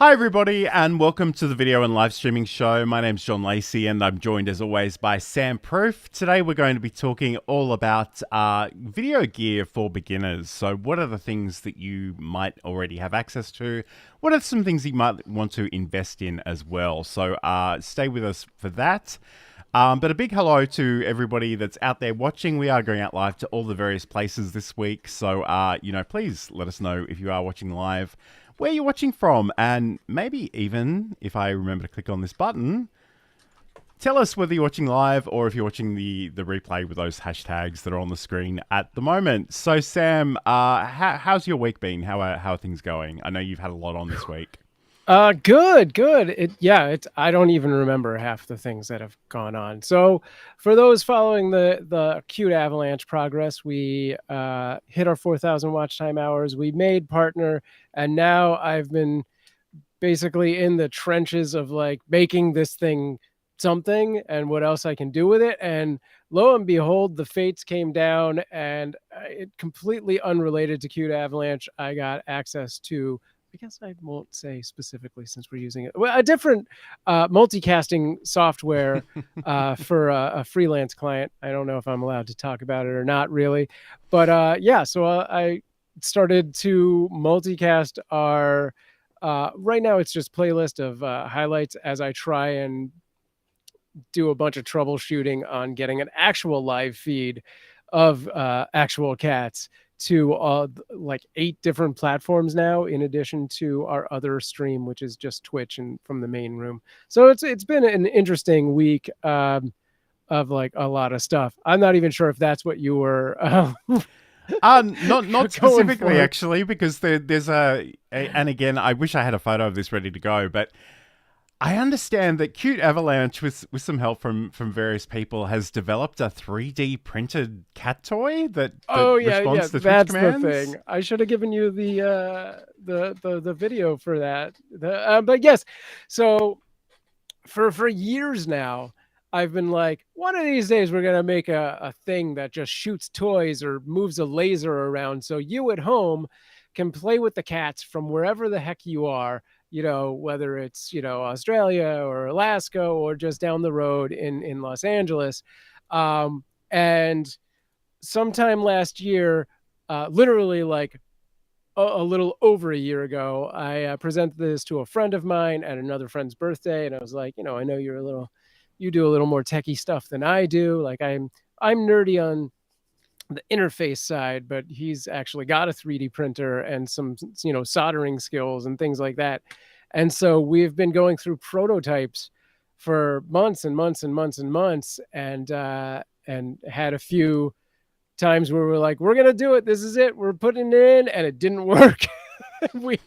Hi everybody and welcome to the video and live streaming show. My name's John Lacey and I'm joined as always by Sam Proof. Today we're going to be talking all about video gear for beginners. So what are the things that you might already have access to? What are some things you might want to invest in as well? So stay with us for that. But a big hello to everybody that's out there watching. We are going out live to all the various places this week. So, please let us know if you are watching live, where you're watching from, and maybe even, if I remember to click on this button, tell us whether you're watching live or if you're watching the replay with those hashtags that are on the screen at the moment. So, Sam, how's your week been? How are things going? I know you've had a lot on this week. Good. I don't even remember half the things that have gone on. So for those following the Cute Avalanche progress, we hit our 4,000 watch time hours. We made partner, and now I've been basically in the trenches of like making this thing something and what else I can do with it. And lo and behold, the fates came down, and it completely unrelated to Cute Avalanche. I got access to, I guess I won't say specifically since we're using it, well, a different multicasting software for a freelance client. I don't know if I'm allowed to talk about it or not really, but so I started to multicast our, right now it's just playlist of highlights as I try and do a bunch of troubleshooting on getting an actual live feed of actual cats to like 8 different platforms now, in addition to our other stream, which is just Twitch and from the main room. So it's been an interesting week of like a lot of stuff. I'm not even sure if that's what you were Not specifically actually, because there's and again, I wish I had a photo of this ready to go, but I understand that Cute Avalanche, with some help from various people, has developed a 3D printed cat toy that responds to Twitch commands. The thing. I should have given you the video for that. But yes, so for years now, I've been like, one of these days we're gonna make a thing that just shoots toys or moves a laser around, so you at home can play with the cats from wherever the heck you are, whether it's, Australia or Alaska or just down the road in Los Angeles. And sometime last year, literally like a little over a year ago, I presented this to a friend of mine at another friend's birthday. And I was like, I know you do a little more techie stuff than I do. Like I'm nerdy on the interface side, but he's actually got a 3D printer and some, soldering skills and things like that. And so we've been going through prototypes for months and months and months and months, and had a few times where we're like, we're going to do it. This is it. We're putting it in, and it didn't work. We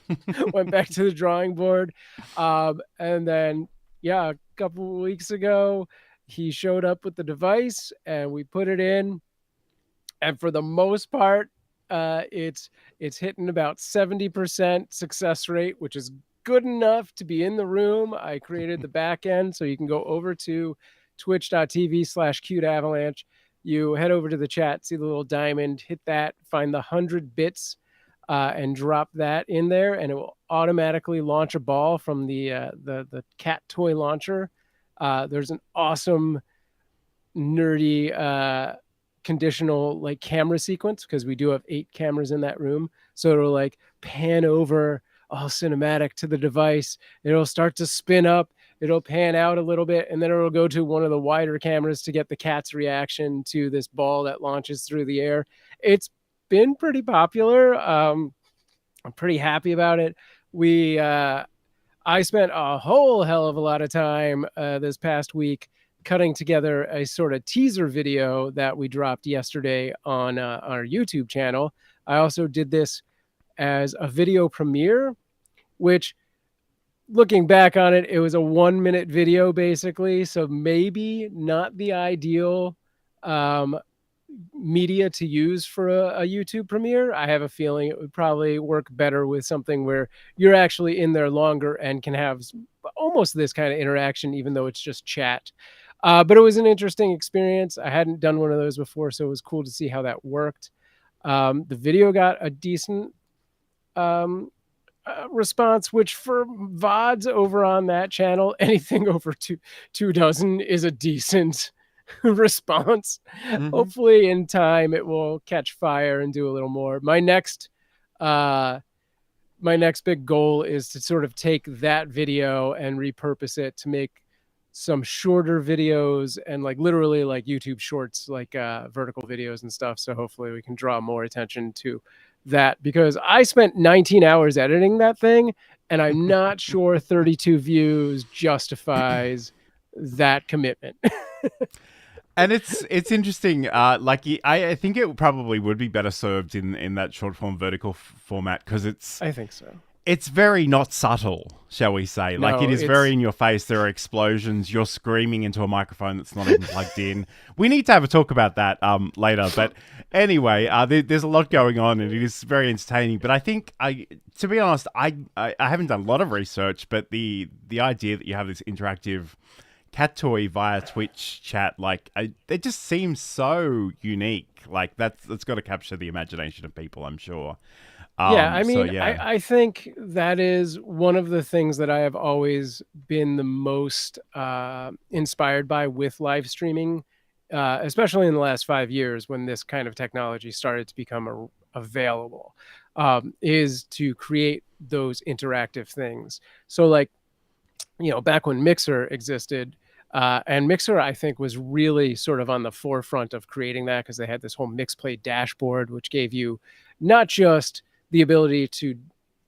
went back to the drawing board. And then, a couple of weeks ago, he showed up with the device and we put it in. And for the most part, it's hitting about 70% success rate, which is good enough to be in the room. I created the back end, so you can go over to twitch.tv/cuteavalanche. You head over to the chat, see the little diamond, hit that, find the 100 bits, and drop that in there, and it will automatically launch a ball from the cat toy launcher. There's an awesome nerdy conditional like camera sequence, because we do have 8 cameras in that room, so it'll like pan over all cinematic to the device. It'll start to spin up, it'll pan out a little bit, and then it'll go to one of the wider cameras to get the cat's reaction to this ball that launches through the air. It's been pretty popular. I'm pretty happy about it. I spent a whole hell of a lot of time this past week cutting together a sort of teaser video that we dropped yesterday on our YouTube channel. I also did this as a video premiere, which, looking back on it, it was a 1-minute video basically. So maybe not the ideal media to use for a YouTube premiere. I have a feeling it would probably work better with something where you're actually in there longer and can have almost this kind of interaction, even though it's just chat. But it was an interesting experience. I hadn't done one of those before, so it was cool to see how that worked. The video got a decent response, which for VODs over on that channel, anything over two dozen is a decent response. Mm-hmm. Hopefully in time it will catch fire and do a little more. Uh, my next big goal is to sort of take that video and repurpose it to make some shorter videos and like literally like YouTube shorts, like vertical videos and stuff. So hopefully we can draw more attention to that, because I spent 19 hours editing that thing and I'm not sure 32 views justifies that commitment. And it's interesting. I think it probably would be better served in that short form vertical format, because I think so. it's very not subtle, shall we say. Like, No, it is very in your face. There are explosions. You're screaming into a microphone that's not even plugged in. We need to have a talk about that later. But anyway, there's a lot going on, and it is very entertaining. But I think, to be honest, I haven't done a lot of research, but the idea that you have this interactive cat toy via Twitch chat, like, it just seems so unique. Like, that's got to capture the imagination of people, I'm sure. Yeah, I mean, yeah. I think that is one of the things that I have always been the most inspired by with live streaming, especially in the last 5 years when this kind of technology started to become available, is to create those interactive things. So like, back when Mixer existed, and Mixer, I think, was really sort of on the forefront of creating that, because they had this whole MixPlay dashboard, which gave you not just the ability to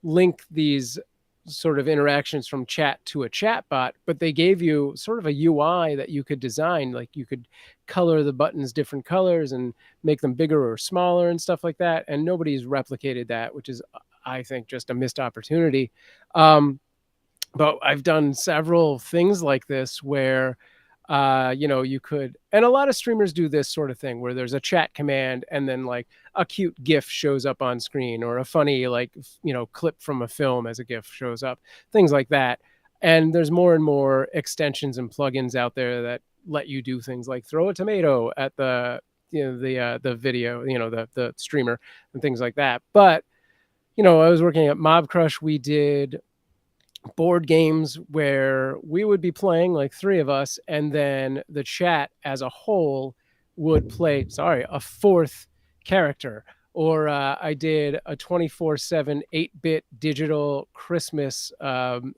link these sort of interactions from chat to a chat bot, but they gave you sort of a UI that you could design. Like, you could color the buttons different colors and make them bigger or smaller and stuff like that. And nobody's replicated that, which is, I think, just a missed opportunity. But I've done several things like this where, you could, and a lot of streamers do this sort of thing where there's a chat command and then like a cute GIF shows up on screen, or a funny, like, clip from a film as a GIF shows up, things like that. And there's more and more extensions and plugins out there that let you do things like throw a tomato at the video, the streamer, and things like that. But, I was working at Mob Crush. We did board games where we would be playing, like three of us, and then the chat as a whole would play, a fourth character. Or I did a 24/7 8-bit digital Christmas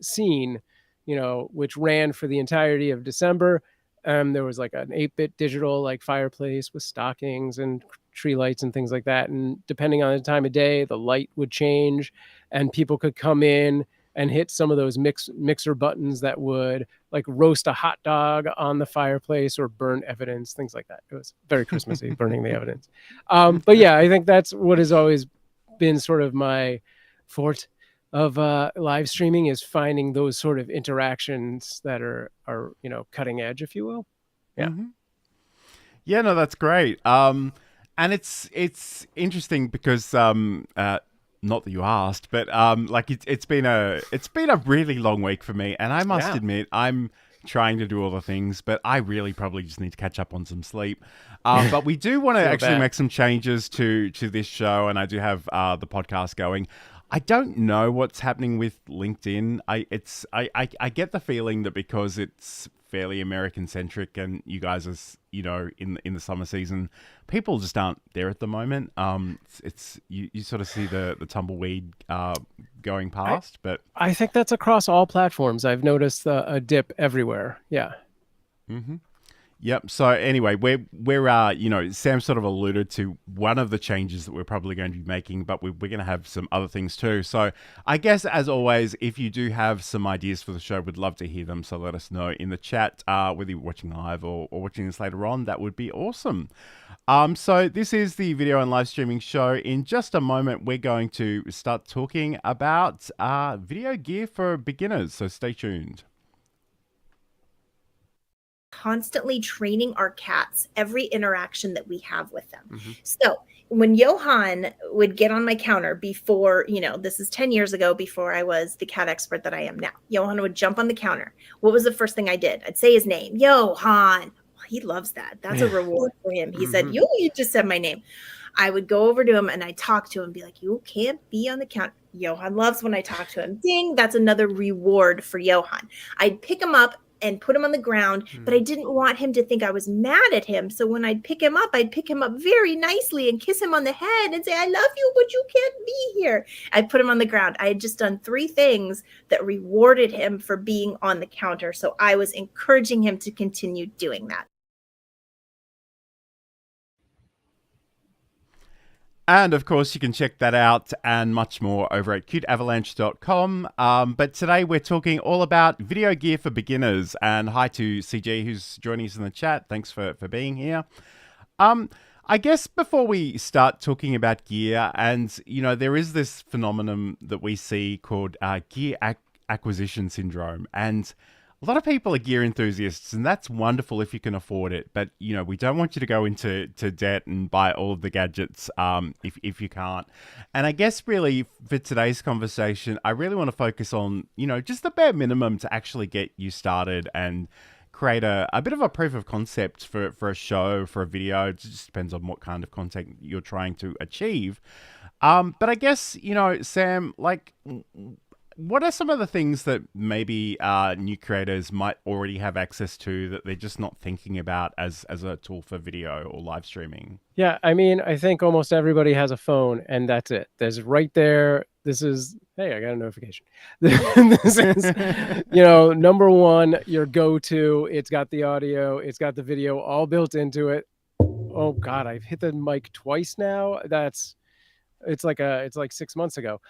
scene, which ran for the entirety of December. There was like an 8-bit digital like fireplace with stockings and tree lights and things like that. And depending on the time of day, the light would change and people could come in and hit some of those mixer buttons that would like roast a hot dog on the fireplace or burn evidence, things like that. It was very Christmassy, burning the evidence. But yeah, I think that's what has always been sort of my forte of live streaming, is finding those sort of interactions that are cutting edge, if you will. Yeah. Mm-hmm. Yeah, no, that's great. And it's interesting because not that you asked, but like it's been a really long week for me, and I must admit I'm trying to do all the things, but I really probably just need to catch up on some sleep. But we do want to actually make some changes to this show, and I do have the podcast going. I don't know what's happening with LinkedIn. I get the feeling that because it's fairly American centric, and you guys are in the summer season, people just aren't there at the moment. It's you sort of see the tumbleweed going past, but I think that's across all platforms. I've noticed a dip everywhere. Yeah. Mm-hmm. Yep. So anyway, we're Sam sort of alluded to one of the changes that we're probably going to be making, but we're going to have some other things too. So I guess, as always, if you do have some ideas for the show, we'd love to hear them. So let us know in the chat, whether you're watching live or watching this later on. That would be awesome. So this is the video and live streaming show. In just a moment, we're going to start talking about video gear for beginners. So stay tuned. Constantly training our cats every interaction that we have with them. Mm-hmm. So when Johan would get on my counter before, this is 10 years ago, before I was the cat expert that I am now, Johan would jump on the counter. What was the first thing I did? I'd say his name, Johan. He loves that. That's a reward for him. He said, you just said my name. I would go over to him and I'd talk to him and be like, you can't be on the counter. Johan loves when I talk to him. Ding, that's another reward for Johan. I'd pick him up and put him on the ground, but I didn't want him to think I was mad at him. So when I'd pick him up very nicely and kiss him on the head and say, I love you, but you can't be here. I'd put him on the ground. I had just done 3 things that rewarded him for being on the counter. So I was encouraging him to continue doing that. And of course, you can check that out and much more over at cuteavalanche.com. But today we're talking all about video gear for beginners. And hi to CG who's joining us in the chat. Thanks for being here. I guess before we start talking about gear, and there is this phenomenon that we see called gear acquisition syndrome. And a lot of people are gear enthusiasts, and that's wonderful if you can afford it. But, we don't want you to go into debt and buy all of the gadgets if you can't. And I guess really for today's conversation, I really want to focus on, just the bare minimum to actually get you started and create a bit of a proof of concept for a show, for a video. It just depends on what kind of content you're trying to achieve. But I guess, Sam, what are some of the things that maybe new creators might already have access to that they're just not thinking about as a tool for video or live streaming? Yeah, I mean, I think almost everybody has a phone, and that's it. There's right there. This is, hey, I got a notification. This is, number one, your go-to. It's got the audio, it's got the video all built into it. Oh God, I've hit the mic twice now. It's like 6 months ago.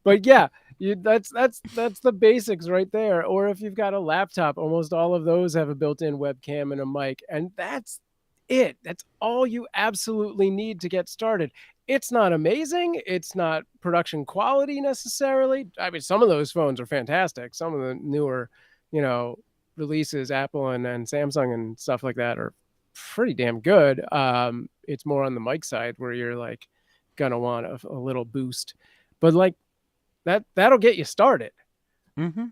But yeah, that's the basics right there. Or if you've got a laptop, almost all of those have a built-in webcam and a mic, and that's it. That's all you absolutely need to get started. It's not amazing. It's not production quality necessarily. I mean, some of those phones are fantastic. Some of the newer, releases, Apple and Samsung and stuff like that, are pretty damn good. It's more on the mic side where you're like gonna want a little boost, but that'll get you started. Mm-hmm.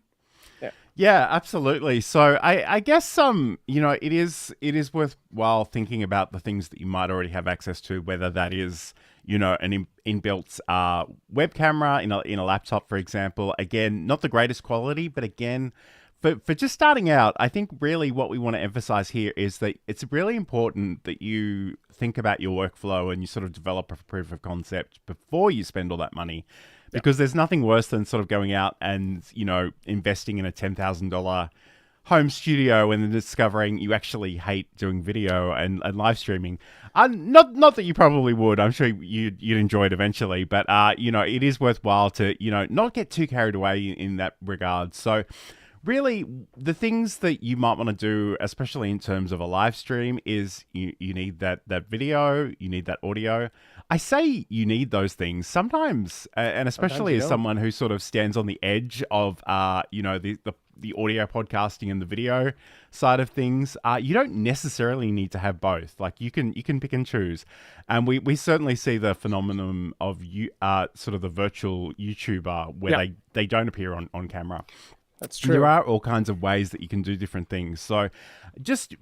Yeah, absolutely. So I guess it is worthwhile thinking about the things that you might already have access to, whether that is an inbuilt web camera in a laptop, for example. Again, not the greatest quality, but again, for just starting out, I think really what we want to emphasize here is that it's really important that you think about your workflow and you sort of develop a proof of concept before you spend all that money. Because there's nothing worse than sort of going out and, investing in a $10,000 home studio and then discovering you actually hate doing video and live streaming. Not that you probably would. I'm sure you'd enjoy it eventually. But, it is worthwhile to, not get too carried away in that regard. So really, the things that you might want to do, especially in terms of a live stream, is you need that video, you need that audio. I say you need those things sometimes, and especially as someone who sort of stands on the edge of, the audio podcasting and the video side of things. You don't necessarily need to have both. Like you can pick and choose, and we certainly see the phenomenon of sort of the virtual YouTuber where they don't appear on camera. That's true. There are all kinds of ways that you can do different things. So just,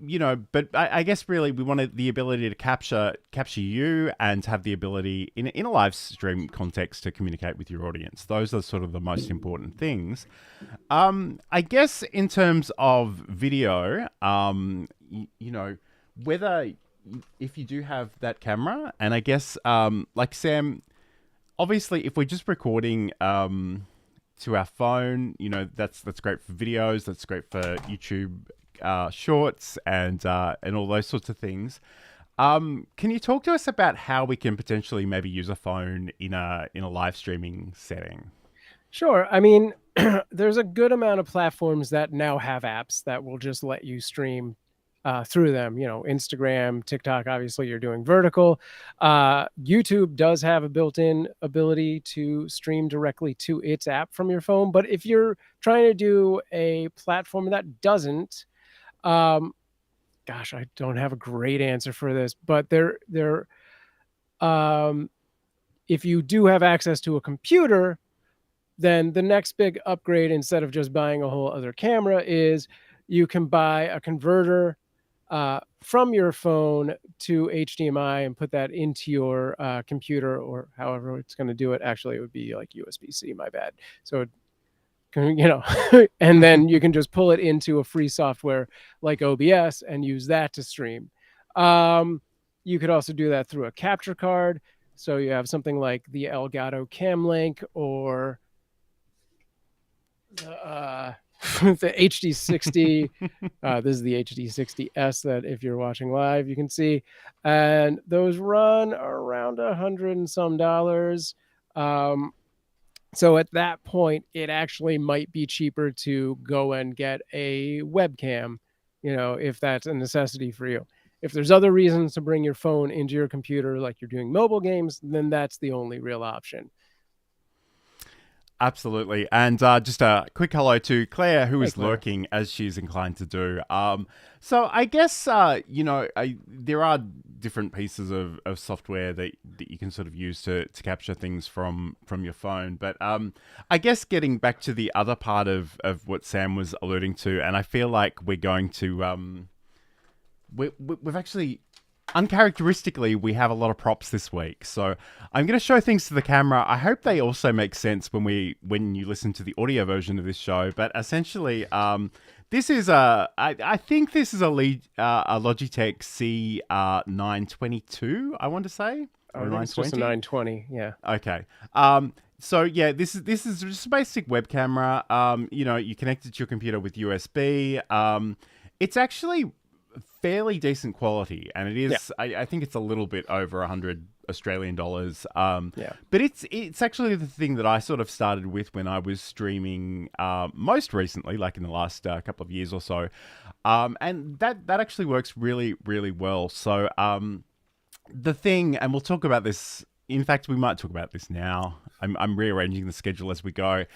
but I guess really we wanted the ability to capture you and have the ability in a live stream context to communicate with your audience. Those are sort of the most important things. I guess in terms of video, whether if you do have that camera, and I guess like Sam, obviously if we're just recording to our phone, that's great for videos, that's great for YouTube shorts and all those sorts of things. Can you talk to us about how we can potentially maybe use a phone in a live streaming setting? Sure. I mean, there's a good amount of platforms that now have apps that will just let you stream through them. Instagram, TikTok, obviously you're doing vertical. YouTube does have a built-in ability to stream directly to its app from your phone. But if you're trying to do a platform that doesn't, gosh, I don't have a great answer for this, but if you do have access to a computer, then the next big upgrade, instead of just buying a whole other camera, is you can buy a converter from your phone to HDMI and put that into your computer, or however it's going to do it. Actually, it would be like USB-C, my bad. So, and then you can just pull it into a free software like OBS and use that to stream. You could also do that through a capture card. So you have something like the Elgato Cam Link or the HD60. This is the HD60S that if you're watching live, you can see. And those run around $100 and some. So at that point, it actually might be cheaper to go and get a webcam, if that's a necessity for you. If there's other reasons to bring your phone into your computer, like you're doing mobile games, then that's the only real option. Absolutely. And just a quick hello to Claire, who is lurking as she's inclined to do. So I guess, there are different pieces of software that you can sort of use to capture things from your phone. But I guess getting back to the other part of what Sam was alluding to, and I feel like we're going to... we've actually... Uncharacteristically, we have a lot of props this week, so I'm going to show things to the camera. I hope they also make sense when you listen to the audio version of this show. But essentially, this is I think this is a Logitech C922. I want to say, or 920. It's just a 920, yeah. Okay. So yeah, this is just a basic web camera. You connect it to your computer with USB. It's actually fairly decent quality, and it is. Yeah. I think it's a little bit over 100 Australian dollars. But it's actually the thing that I sort of started with when I was streaming most recently, like in the last couple of years or so, and that actually works really, really well. So the thing, and we'll talk about this. In fact, we might talk about this now. I'm rearranging the schedule as we go.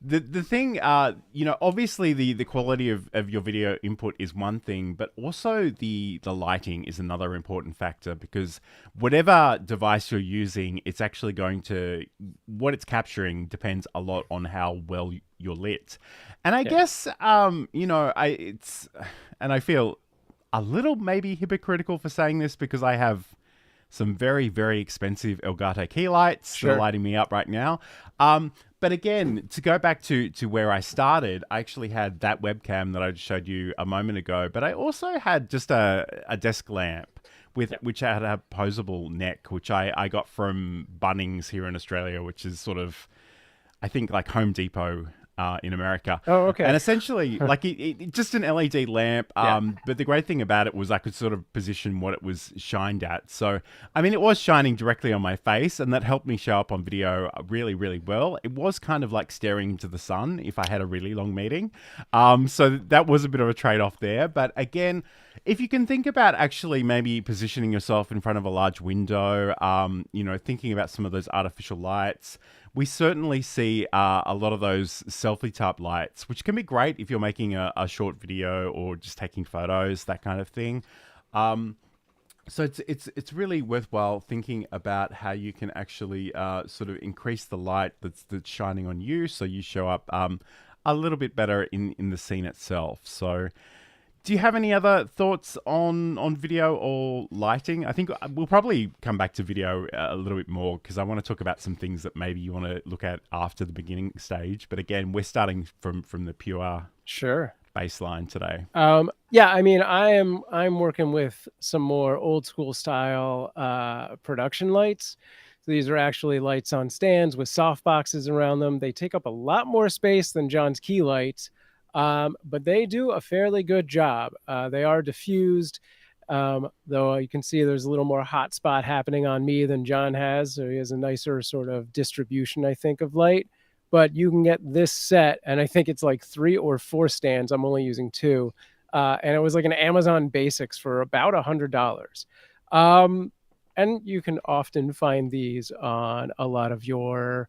The thing, obviously the quality of your video input is one thing, but also the lighting is another important factor, because whatever device you're using, it's actually what it's capturing depends a lot on how well you're lit. And I guess, and I feel a little maybe hypocritical for saying this, because I have some very, very expensive Elgato key lights that are lighting me up right now. But again, to go back to where I started, I actually had that webcam that I just showed you a moment ago, but I also had just a desk lamp which had a posable neck, which I got from Bunnings here in Australia, which is sort of, I think, like Home Depot in America. Oh, okay. And essentially, like it just an LED lamp. But the great thing about it was I could sort of position what it was shined at. So, I mean, it was shining directly on my face, and that helped me show up on video really, really well. It was kind of like staring into the sun if I had a really long meeting. So that was a bit of a trade-off there. But again, if you can think about actually maybe positioning yourself in front of a large window, thinking about some of those artificial lights, we certainly see a lot of those selfie type lights, which can be great if you're making a short video or just taking photos, that kind of thing. So it's really worthwhile thinking about how you can actually sort of increase the light that's shining on you, so you show up a little bit better in the scene itself. So, do you have any other thoughts on video or lighting? I think we'll probably come back to video a little bit more, because I want to talk about some things that maybe you want to look at after the beginning stage. But again, we're starting from the pure baseline today. I mean, I'm working with some more old school style production lights. So these are actually lights on stands with soft boxes around them. They take up a lot more space than John's key lights. But they do a fairly good job. They are diffused, though you can see there's a little more hot spot happening on me than John has. So he has a nicer sort of distribution, I think, of light. But you can get this set, and I think it's like 3 or 4 stands. I'm only using 2. And it was like an Amazon Basics for about $100. And you can often find these on a lot of your...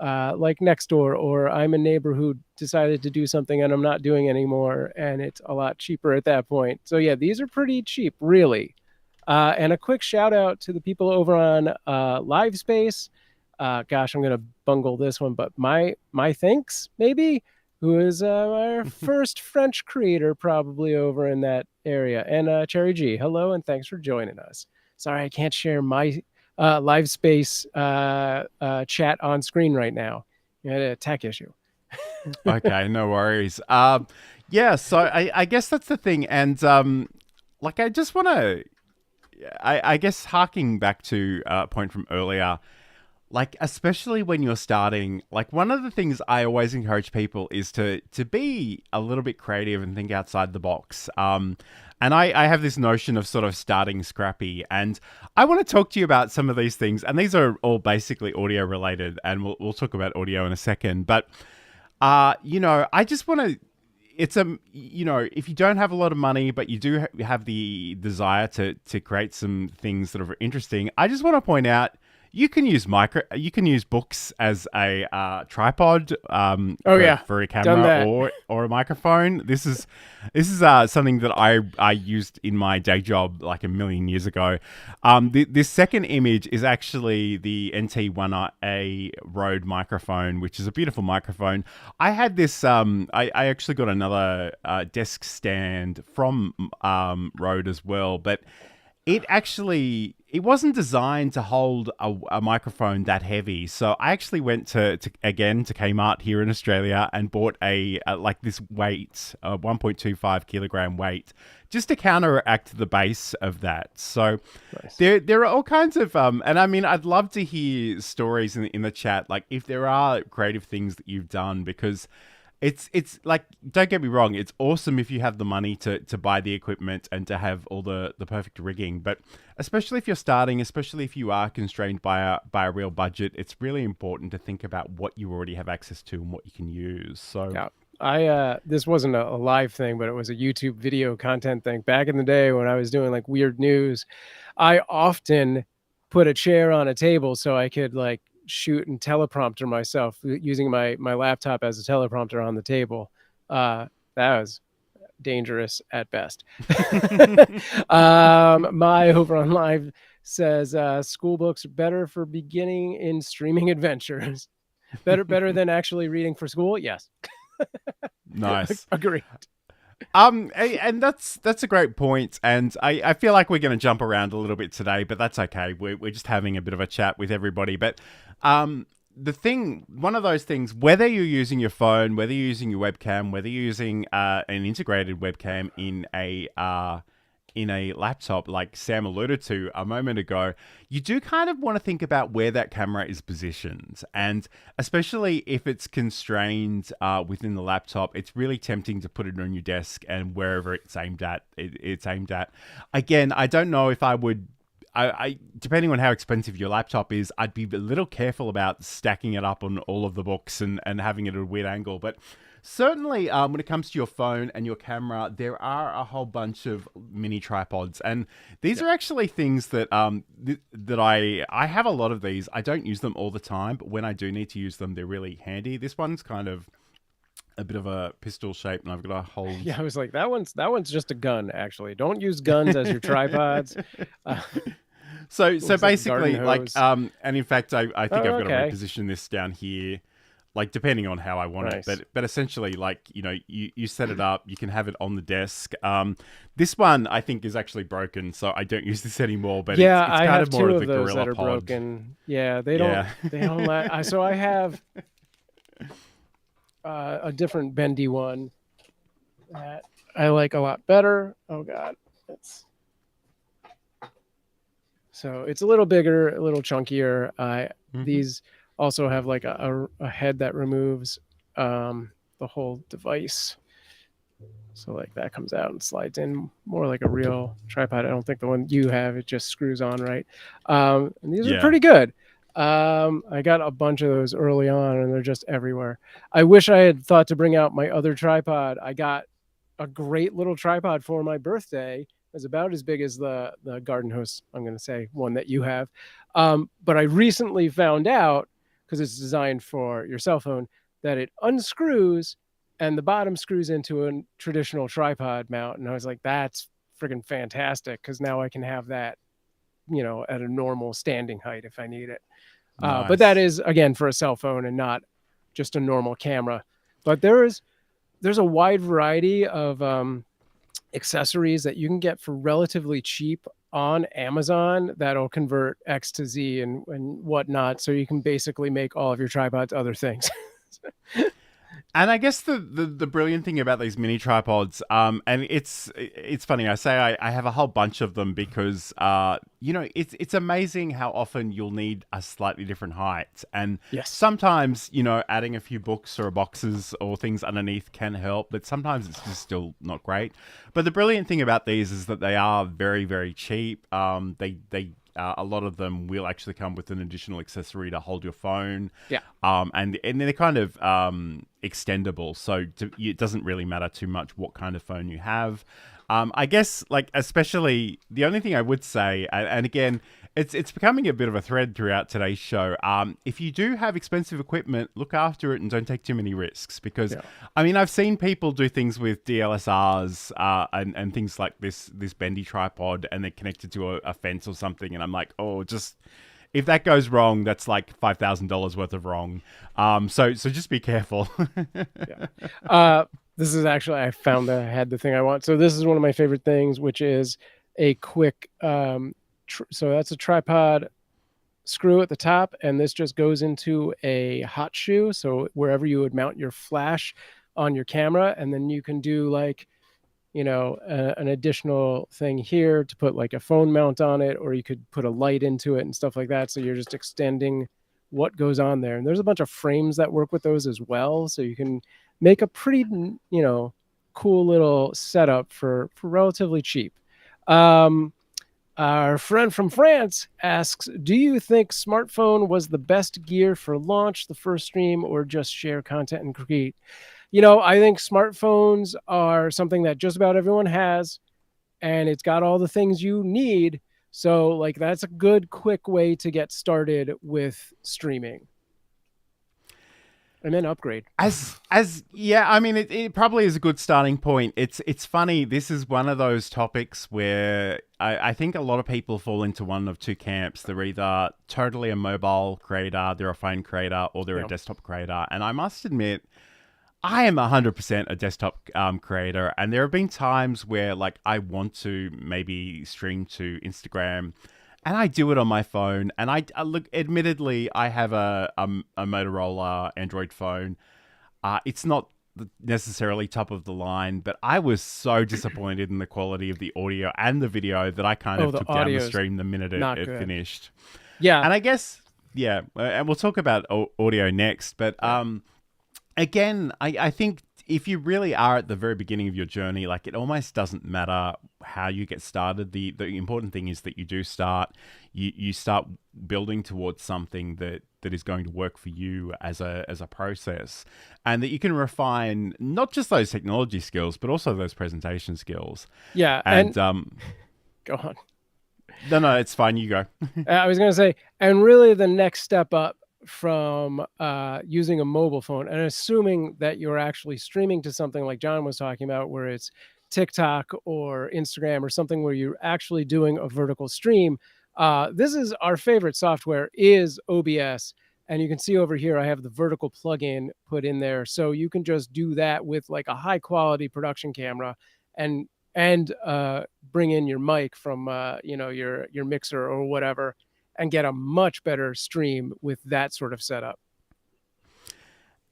like Nextdoor, or I'm a neighbor who decided to do something and I'm not doing anymore, and it's a lot cheaper at that point. So yeah, these are pretty cheap, really. And a quick shout out to the people over on Livespace. Gosh, I'm gonna bungle this one, but my thanks maybe, who is our first French creator probably over in that area. And Cherry G, hello and thanks for joining us. Sorry, I can't share my live space chat on screen right now. You had a tech issue. Okay, no worries. Yeah, so I guess that's the thing. And like, I just want to, I guess, harking back to a point from earlier, like, especially when you're starting, like, one of the things I always encourage people is to be a little bit creative and think outside the box. And I have this notion of sort of starting scrappy, and I want to talk to you about some of these things. And these are all basically audio related, and we'll talk about audio in a second. But you know, I just want to. It's you know, if you don't have a lot of money, but you do have the desire to create some things that are interesting, I just want to point out you can use books as a tripod. For a camera or a microphone. This is something that I used in my day job like a million years ago. This second image is actually the NT1A Rode microphone, which is a beautiful microphone. I had this. I actually got another desk stand from Rode as well, but it wasn't designed to hold a microphone that heavy. So I actually went to Kmart here in Australia and bought a like this weight, a 1.25 kilogram weight, just to counteract the bass of that. So nice. There are all kinds of and I mean, I'd love to hear stories in the chat, like if there are creative things that you've done, because it's like, don't get me wrong, it's awesome if you have the money to buy the equipment and to have all the perfect rigging. But especially if you're starting, especially if you are constrained by a real budget, it's really important to think about what you already have access to and what you can use. So yeah, this wasn't a live thing, but it was a YouTube video content thing. Back in the day when I was doing like weird news, I often put a chair on a table so I could like shoot and teleprompter myself using my laptop as a teleprompter on the table. That was dangerous at best. My over on live says school books better for beginning in streaming adventures. better than actually reading for school. Yes. Nice. Agreed. And that's a great point, and I feel like we're going to jump around a little bit today, but that's okay. We're just having a bit of a chat with everybody. But one of those things, whether you're using your phone, whether you're using your webcam, whether you're using an integrated webcam in a laptop, like Sam alluded to a moment ago, you do kind of want to think about where that camera is positioned. And especially if it's constrained within the laptop, it's really tempting to put it on your desk and wherever it's aimed at, it's aimed at. Again, I don't know if I would, depending on how expensive your laptop is, I'd be a little careful about stacking it up on all of the books and having it at a weird angle. But certainly, when it comes to your phone and your camera, there are a whole bunch of mini tripods, and these are actually things that that I have a lot of these. I don't use them all the time, but when I do need to use them, they're really handy. This one's kind of a bit of a pistol shape, and I've got a whole. Yeah, I was like, that one's just a gun. Actually, don't use guns as your tripods. So basically, like, and in fact, I think I've got to reposition this down here, like depending on how I want it. But essentially, like, you know, you set it up, you can have it on the desk. This one I think is actually broken, so I don't use this anymore. But it's I kind have of more two of of the those gorilla that are pod. broken. Yeah, they don't. So I have a different bendy one that I like a lot better. Oh God, so it's a little bigger, a little chunkier. These also have like a head that removes the whole device. So like that comes out and slides in more like a real tripod. I don't think the one you have, it just screws on, right? And these are pretty good. I got a bunch of those early on and they're just everywhere. I wish I had thought to bring out my other tripod. I got a great little tripod for my birthday. It was about as big as the garden hose, I'm going to say, one that you have. But I recently found out, because it's designed for your cell phone, that it unscrews and the bottom screws into a traditional tripod mount. And I was like, that's friggin' fantastic, because now I can have that, you know, at a normal standing height if I need it. Nice. But that is, again, for a cell phone and not just a normal camera. But there is there's a wide variety of accessories that you can get for relatively cheap on Amazon that'll convert X to Z and whatnot. So you can basically make all of your tripods other things. And I guess the brilliant thing about these mini tripods, and it's funny, I say I have a whole bunch of them because, it's amazing how often you'll need a slightly different height. And Yes. sometimes, adding a few books or boxes or things underneath can help, but sometimes it's just still not great. But the brilliant thing about these is that they are very, very cheap. A lot of them will actually come with an additional accessory to hold your phone. Yeah. And they're kind of extendable, so it doesn't really matter too much what kind of phone you have. I guess, like, especially the only thing I would say, and again, it's becoming a bit of a thread throughout today's show. If you do have expensive equipment, look after it and don't take too many risks, because I mean, I've seen people do things with DLSRs and things like this bendy tripod, and they're connected to a fence or something, and I'm like, oh, just if that goes wrong, that's like $5,000 worth of wrong. So just be careful. This is actually, I found that I had the thing I want. So this is one of my favorite things, which is a quick, so that's a tripod screw at the top, and this just goes into a hot shoe. So wherever you would mount your flash on your camera, and then you can do like, an additional thing here to put like a phone mount on it, or you could put a light into it and stuff like that. So you're just extending what goes on there. And there's a bunch of frames that work with those as well. So you can make a pretty, cool little setup for relatively cheap. Our friend from France asks, do you think smartphone was the best gear for launch, the first stream, or just share content and create? I think smartphones are something that just about everyone has, and it's got all the things you need. So, like, that's a good, quick way to get started with streaming. And then upgrade. Yeah, I mean, it probably is a good starting point. It's funny. This is one of those topics where I think a lot of people fall into one of two camps. They're either totally a mobile creator, they're a phone creator, or they're a desktop creator. And I must admit, I am 100% a desktop creator, and there have been times where, like, I want to maybe stream to Instagram, and I do it on my phone. And I look, admittedly, I have a Motorola Android phone. It's not necessarily top of the line, but I was so disappointed in the quality of the audio and the video that I kind of took down the stream the minute it finished. Yeah, and I guess and we'll talk about audio next, but again, I think if you really are at the very beginning of your journey, like, it almost doesn't matter how you get started. The important thing is that you do start. You start building towards something that is going to work for you as a process, and that you can refine not just those technology skills, but also those presentation skills. Yeah, and go on. No, it's fine. You go. I was going to say, and really the next step up from using a mobile phone, and assuming that you're actually streaming to something like John was talking about, where it's TikTok or Instagram or something where you're actually doing a vertical stream. This is our favorite software, is OBS. And you can see over here, I have the vertical plugin put in there. So you can just do that with like a high quality production camera and bring in your mic from, your mixer or whatever, and get a much better stream with that sort of setup.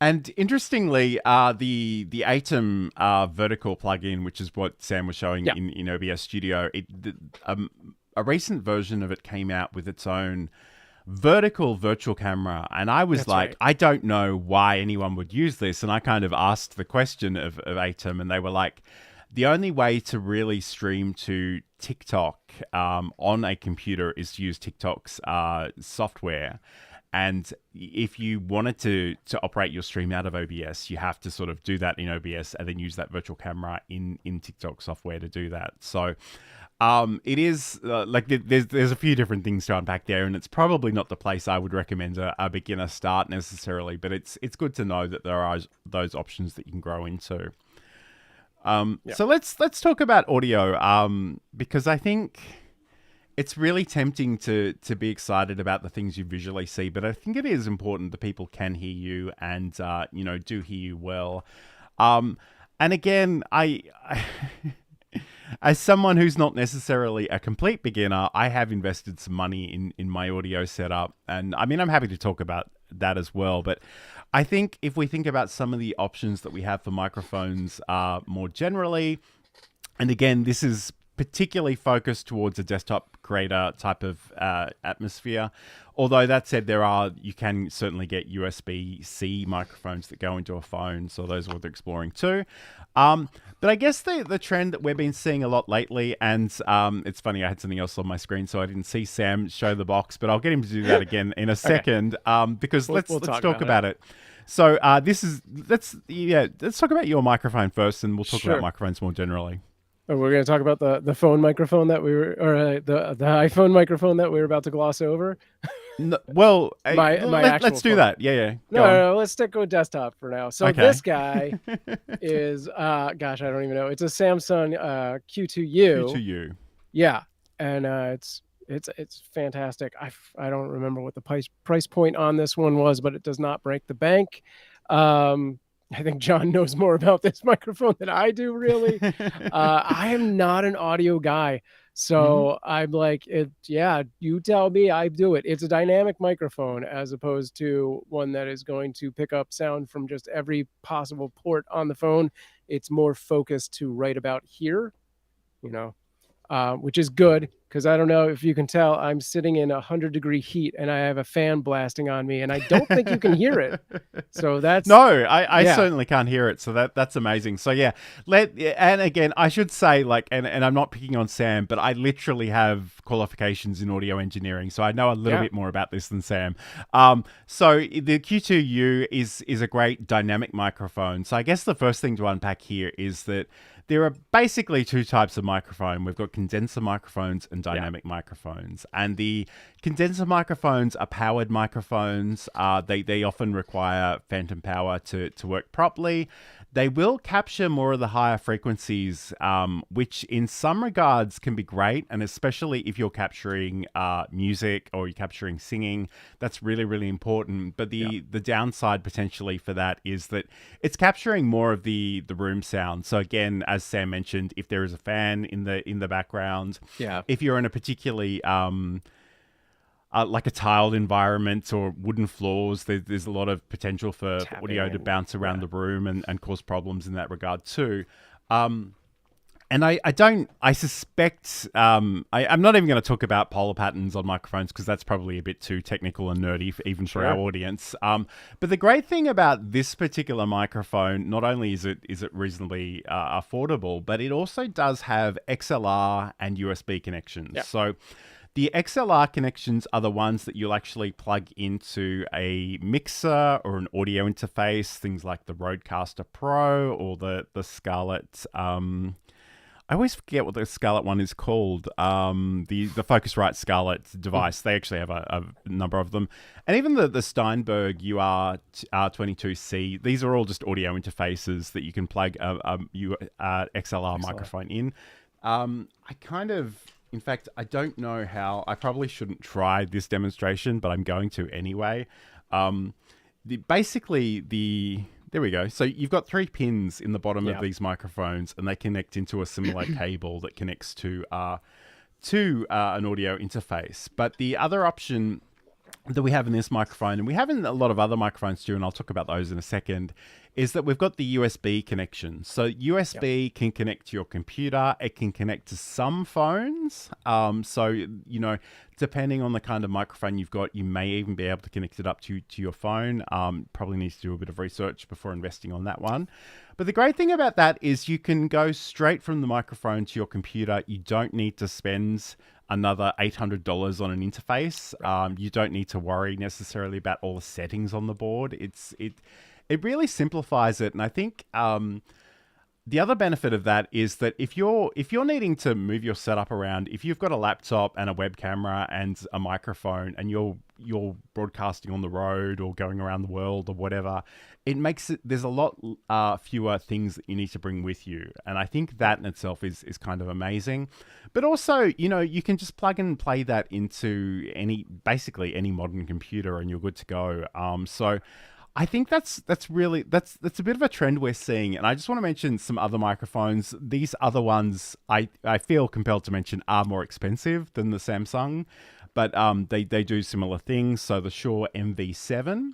And interestingly, the Atom vertical plugin, which is what Sam was showing in OBS Studio, a recent version of it came out with its own vertical virtual camera. And I was I don't know why anyone would use this. And I kind of asked the question of Atom, and they were like, the only way to really stream to TikTok on a computer is to use TikTok's software. And if you wanted to operate your stream out of OBS, you have to sort of do that in OBS and then use that virtual camera in TikTok software to do that. So it is there's a few different things to unpack there, and it's probably not the place I would recommend a beginner start necessarily, but it's good to know that there are those options that you can grow into. So let's talk about audio, because I think it's really tempting to be excited about the things you visually see, but I think it is important that people can hear you and do hear you well. And again, as someone who's not necessarily a complete beginner, I have invested some money in my audio setup. And I mean, I'm happy to talk about that as well. But I think if we think about some of the options that we have for microphones more generally, and again, this is particularly focused towards a desktop creator type of atmosphere. Although that said, you can certainly get USB-C microphones that go into a phone, so those are worth exploring too. But I guess the trend that we've been seeing a lot lately, and it's funny, I had something else on my screen, so I didn't see Sam show the box, but I'll get him to do that again in a second, because let's talk about it. So let's talk about your microphone first, and we'll talk about microphones more generally. Oh, we're going to talk about the phone microphone that we were, or the iPhone microphone that we were about to gloss over. No, well, let's do phone. that. Yeah. No, let's stick with desktop for now. So this guy is, gosh, I don't even know. It's a Samsung Q2U. Q2U. Yeah, and it's fantastic. I don't remember what the price point on this one was, but it does not break the bank. I think John knows more about this microphone than I do, really. I am not an audio guy. So I'm like, you tell me, I do it. It's a dynamic microphone as opposed to one that is going to pick up sound from just every possible port on the phone. It's more focused to right about here, which is good. Because I don't know if you can tell, I'm sitting in 100-degree heat and I have a fan blasting on me, and I don't think you can hear it. So that's I certainly can't hear it. So that's amazing. So yeah, and again, I should say, and I'm not picking on Sam, but I literally have qualifications in audio engineering, so I know a little bit more about this than Sam. So the Q2U is a great dynamic microphone. So I guess the first thing to unpack here is that there are basically two types of microphone. We've got condenser microphones and dynamic microphones. And the condenser microphones are powered microphones. They often require phantom power to work properly. They will capture more of the higher frequencies, which in some regards can be great. And especially if you're capturing music or you're capturing singing, that's really, really important. But the downside potentially for that is that it's capturing more of the room sound. So again, as Sam mentioned, if there is a fan in the background, if you're in a particularly like a tiled environment or wooden floors, there's a lot of potential for audio to bounce around the room and cause problems in that regard too. And I suspect, I'm not even going to talk about polar patterns on microphones because that's probably a bit too technical and nerdy even for our audience. But the great thing about this particular microphone, not only is it reasonably affordable, but it also does have XLR and USB connections. Yeah. So the XLR connections are the ones that you'll actually plug into a mixer or an audio interface, things like the Rodecaster Pro or the Scarlett. I always forget what the Scarlett one is called. The Focusrite Scarlett device. They actually have a number of them, and even the Steinberg UR22C. These are all just audio interfaces that you can plug a XLR microphone in. In fact, I don't know how. I probably shouldn't try this demonstration, but I'm going to anyway. There we go. So you've got 3 pins in the bottom of these microphones, and they connect into a similar cable that connects to an audio interface. But the other option that we have in this microphone, and we have in a lot of other microphones too, and I'll talk about those in a second, is that we've got the USB connection. So USB can connect to your computer. It can connect to some phones. So, depending on the kind of microphone you've got, you may even be able to connect it up to your phone. Probably need to do a bit of research before investing on that one. But the great thing about that is you can go straight from the microphone to your computer. You don't need to spend another $800 on an interface. You don't need to worry necessarily about all the settings on the board. It really simplifies it, and I think the other benefit of that is that if you're needing to move your setup around, if you've got a laptop and a web camera and a microphone, and you're broadcasting on the road or going around the world or whatever, there's a lot fewer things that you need to bring with you, and I think that in itself is kind of amazing. But also, you can just plug and play that into basically any modern computer, and you're good to go. So I think that's really that's a bit of a trend we're seeing, and I just want to mention some other microphones. These other ones, I feel compelled to mention, are more expensive than the Samsung, but they do similar things. So the Shure MV7,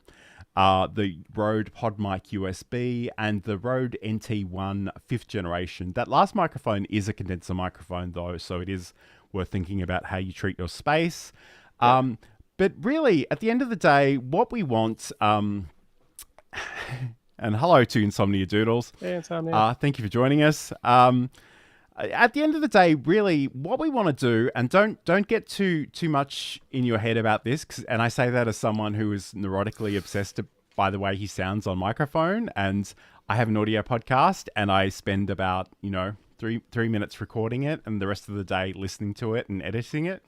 the Rode PodMic USB, and the Rode NT1 5th generation. That last microphone is a condenser microphone though, so it is worth thinking about how you treat your space. Yeah. But really, at the end of the day, what we want. And hello to Insomnia Doodles. Hey, Insomnia. Thank you for joining us. At the end of the day, really, what we want to do, and don't get too much in your head about this, and I say that as someone who is neurotically obsessed by the way he sounds on microphone, and I have an audio podcast, and I spend about 3 minutes recording it, and the rest of the day listening to it and editing it.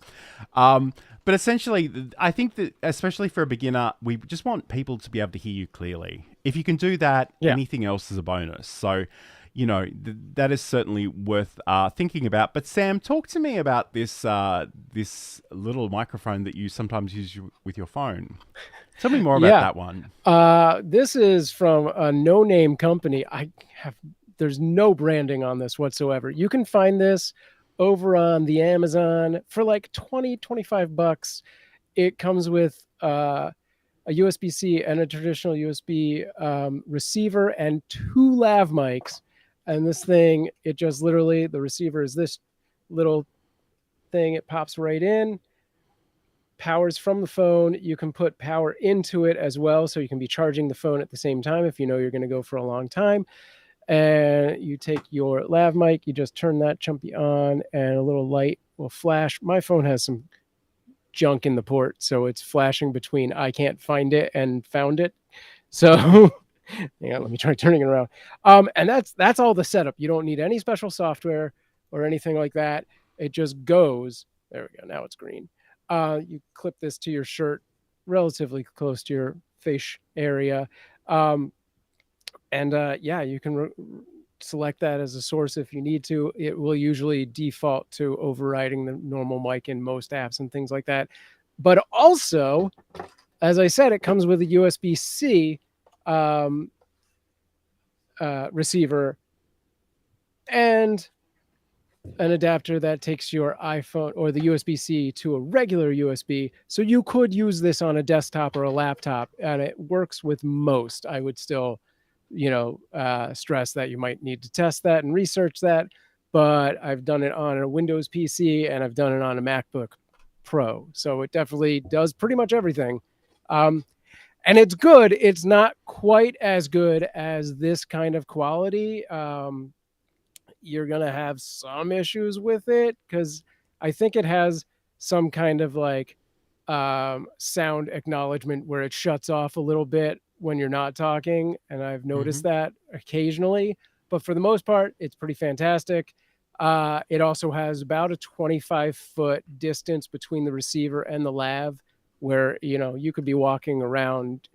But essentially, I think that especially for a beginner, we just want people to be able to hear you clearly. If you can do that, anything else is a bonus. So, that is certainly worth thinking about. But Sam, talk to me about this this little microphone that you sometimes use with your phone. Tell me more about that one. This is from a no-name company. There's no branding on this whatsoever. You can find this over on the Amazon for like $20-25. It comes with a USB-C and a traditional USB receiver and 2 lav mics. And this thing, it just literally, the receiver is this little thing. It pops right in, powers from the phone. You can put power into it as well, so you can be charging the phone at the same time if you know you're going to go for a long time. And you take your lav mic, you just turn that chumpy on, and a little light will flash. My phone has some junk in the port, so it's flashing between I can't find it and found it. So let me try turning it around. And that's all the setup. You don't need any special software or anything like that. It just goes. There we go. Now it's green. You clip this to your shirt, relatively close to your face area. You can select that as a source if you need to. It will usually default to overriding the normal mic in most apps and things like that. But also, as I said, it comes with a USB-C receiver and an adapter that takes your iPhone or the USB-C to a regular USB. So you could use this on a desktop or a laptop, and it works with most. I would still stress that you might need to test that and research that, but I've done it on a Windows PC and I've done it on a MacBook Pro. So it definitely does pretty much everything. And it's good. It's not quite as good as this kind of quality. You're going to have some issues with it because I think it has some kind of like sound acknowledgement where it shuts off a little bit when you're not talking, and I've noticed that occasionally, but for the most part, it's pretty fantastic. It also has about a 25-foot distance between the receiver and the lav, where you could be walking around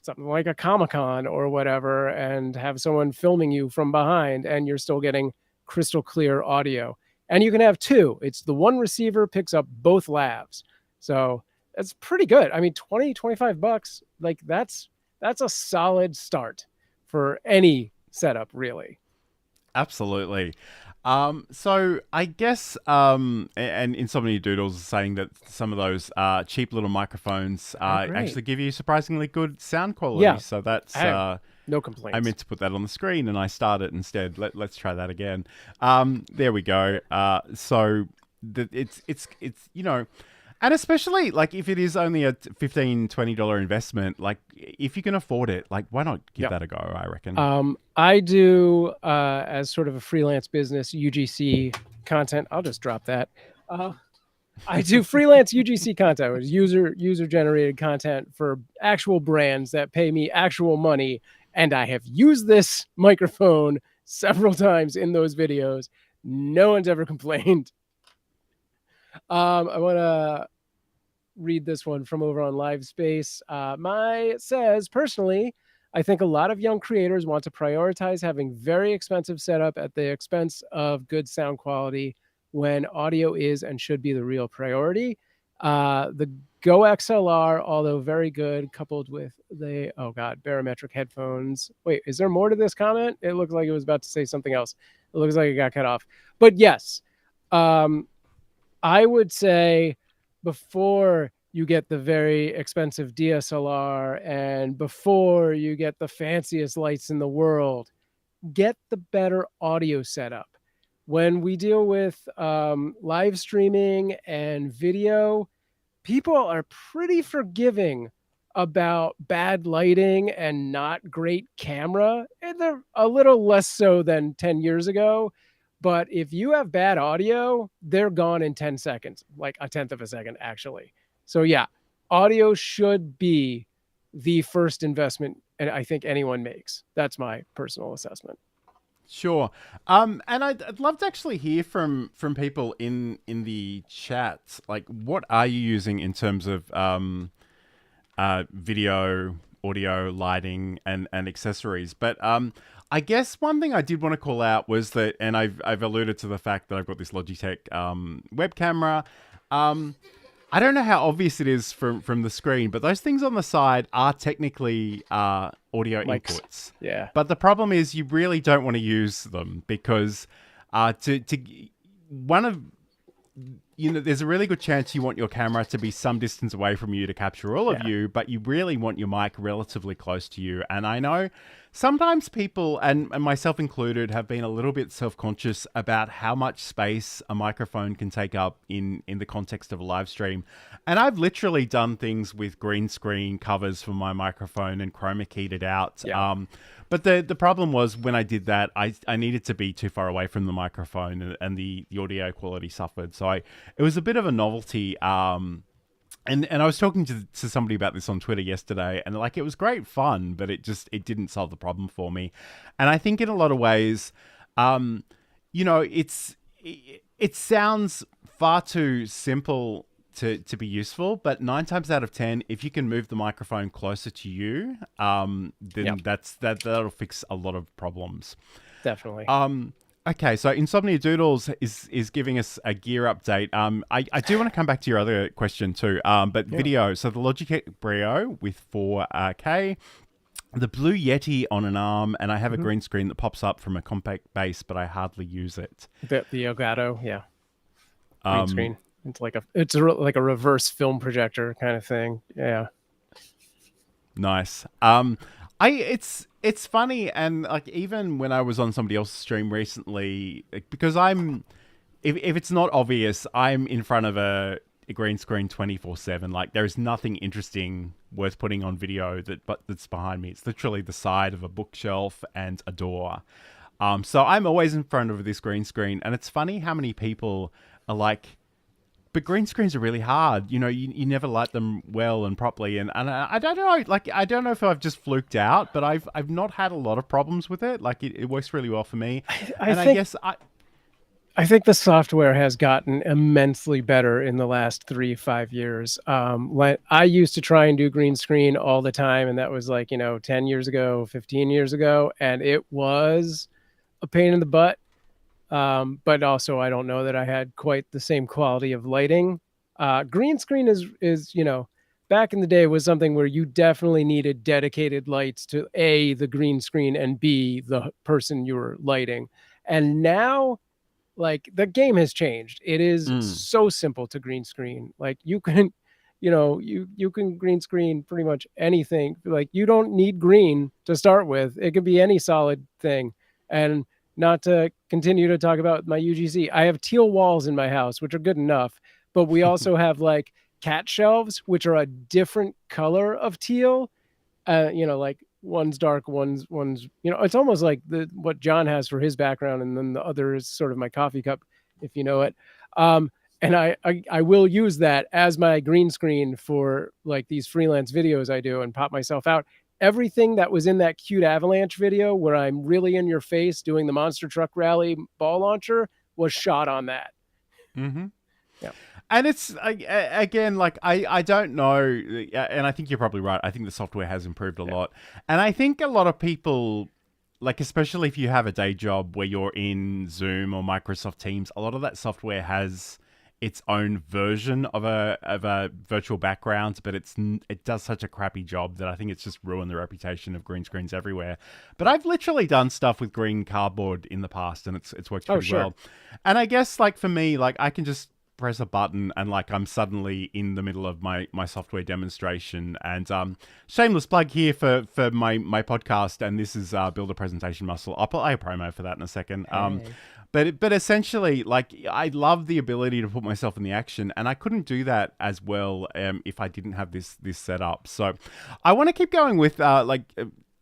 something like a Comic-Con or whatever and have someone filming you from behind, and you're still getting crystal clear audio. And you can have 2. It's the one receiver picks up both lavs, so that's pretty good. I mean, $20-25, like that's a solid start for any setup, really. Absolutely. So I guess, and Insomnia Doodles is saying that some of those cheap little microphones actually give you surprisingly good sound quality. Yeah. So that's no complaints. I meant to put that on the screen and I started instead. Let's try that again. There we go. So it's and especially like if it is only a $15-20 investment, like if you can afford it, like why not give that a go? I reckon. I do as sort of a freelance business UGC content. I'll just drop that. I do freelance UGC content, which is user generated content for actual brands that pay me actual money, and I have used this microphone several times in those videos. No one's ever complained. I want to read this one from over on Livespace. It says, personally, I think a lot of young creators want to prioritize having very expensive setup at the expense of good sound quality when audio is and should be the real priority. The Go XLR, although very good, coupled with the barometric headphones. Wait, is there more to this comment? It looks like it was about to say something else. It looks like it got cut off. But yes, I would say before you get the very expensive DSLR and before you get the fanciest lights in the world, get the better audio setup. When we deal with live streaming and video, people are pretty forgiving about bad lighting and not great camera. And they're a little less so than 10 years ago. But if you have bad audio, they're gone in 10 seconds, like a tenth of a second, actually. So yeah, audio should be the first investment and I think anyone makes. That's my personal assessment. Sure. And I'd love to actually hear from people in the chat. Like, what are you using in terms of video, audio, lighting, and accessories? But I guess one thing I did want to call out was that, and I've alluded to the fact that I've got this Logitech web camera. I don't know how obvious it is from the screen, but those things on the side are technically audio inputs. Yeah. But the problem is you really don't want to use them because there's a really good chance you want your camera to be some distance away from you to capture all of you, but you really want your mic relatively close to you. And I know sometimes people, and myself included, have been a little bit self-conscious about how much space a microphone can take up in the context of a live stream. And I've literally done things with green screen covers for my microphone and chroma keyed it out. Yeah. But the problem was when I did that, I needed to be too far away from the microphone and the audio quality suffered. So it was a bit of a novelty. And I was talking to somebody about this on Twitter yesterday, and like, it was great fun, but it didn't solve the problem for me. And I think in a lot of ways, it sounds far too simple to be useful, but 9 times out of 10, if you can move the microphone closer to you, then that'll fix a lot of problems. Definitely. Okay, so Insomnia Doodles is giving us a gear update. I do want to come back to your other question too, but video. So the Logitech Brio with 4K, the Blue Yeti on an arm, and I have a green screen that pops up from a compact base, but I hardly use it. The Elgato, yeah. Green screen. It's like a reverse film projector kind of thing. Yeah. Nice. It's funny, and like, even when I was on somebody else's stream recently, because if it's not obvious, I'm in front of a green screen 24/7. Like, there's nothing interesting worth putting on video that's behind me. It's literally the side of a bookshelf and a door. So I'm always in front of this green screen, and it's funny how many people are like, but green screens are really hard. You never light them well and properly. And I don't know, like, I don't know if I've just fluked out, but I've not had a lot of problems with it. Like, it works really well for me. I think the software has gotten immensely better in the last 3-5 years. I used to try and do green screen all the time, and that was like, 10 years ago, 15 years ago, and it was a pain in the butt. But also, I don't know that I had quite the same quality of lighting. Green screen is back in the day was something where you definitely needed dedicated lights to A, the green screen, and B, the person you were lighting. And now, like, the game has changed. It is so simple to green screen. Like, you can, you can green screen pretty much anything. Like, you don't need green to start with. It could be any solid thing. And not to continue to talk about my UGC, I have teal walls in my house, which are good enough. But we also have like cat shelves, which are a different color of teal. Like one's dark, one's it's almost like what John has for his background, and then the other is sort of my coffee cup, if you know it. And I will use that as my green screen for like these freelance videos I do and pop myself out. Everything that was in that cute Avalanche video where I'm really in your face doing the monster truck rally ball launcher was shot on that. Mm-hmm. Yeah. And it's, again, like, I don't know, and I think you're probably right. I think the software has improved a lot. And I think a lot of people, like, especially if you have a day job where you're in Zoom or Microsoft Teams, a lot of that software has its own version of a virtual background, but it does such a crappy job that I think it's just ruined the reputation of green screens everywhere. But I've literally done stuff with green cardboard in the past, and it's worked pretty well. And I guess like for me, like I can just press a button and like I'm suddenly in the middle of my software demonstration. And shameless plug here for my podcast, and this is Build a Presentation Muscle. I'll put a promo for that in a second. But essentially, like, I love the ability to put myself in the action, and I couldn't do that as well if I didn't have this set up. So I want to keep going with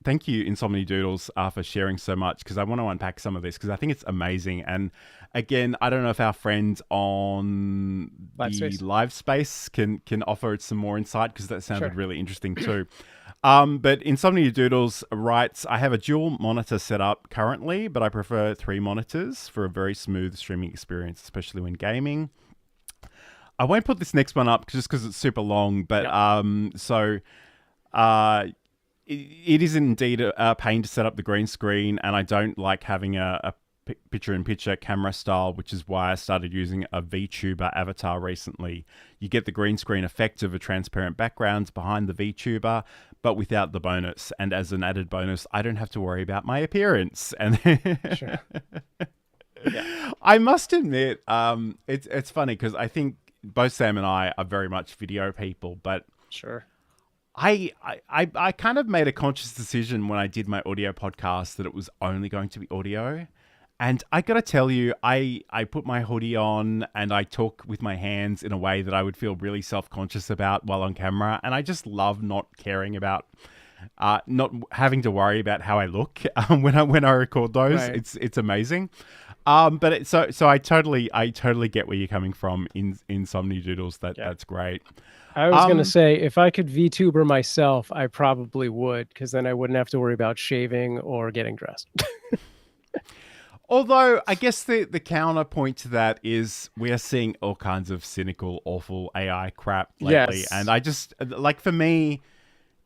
thank you, Insomnia Doodles, for sharing so much, because I want to unpack some of this because I think it's amazing. And again, I don't know if our friend on the live space can offer some more insight, because that sounded really interesting too. But Insomnia Doodles writes, I have a dual monitor set up currently, but I prefer 3 monitors for a very smooth streaming experience, especially when gaming. I won't put this next one up just because it's super long, but it is indeed a pain to set up the green screen, and I don't like having a picture-in-picture camera style, which is why I started using a VTuber avatar recently. You get the green screen effect of a transparent background behind the VTuber, but without the bonus. And as an added bonus, I don't have to worry about my appearance. And I must admit, it's funny because I think both Sam and I are very much video people, but I kind of made a conscious decision when I did my audio podcast that it was only going to be audio. And I got to tell you, I put my hoodie on and I talk with my hands in a way that I would feel really self-conscious about while on camera. And I just love not caring about, not having to worry about how I look when I record those. Right. It's amazing. But so I totally get where you're coming from in Insomnia Doodles. That's great. I was going to say, if I could VTuber myself, I probably would, because then I wouldn't have to worry about shaving or getting dressed. Although, I guess the counterpoint to that is we are seeing all kinds of cynical, awful AI crap lately. Yes. And I just, like, for me,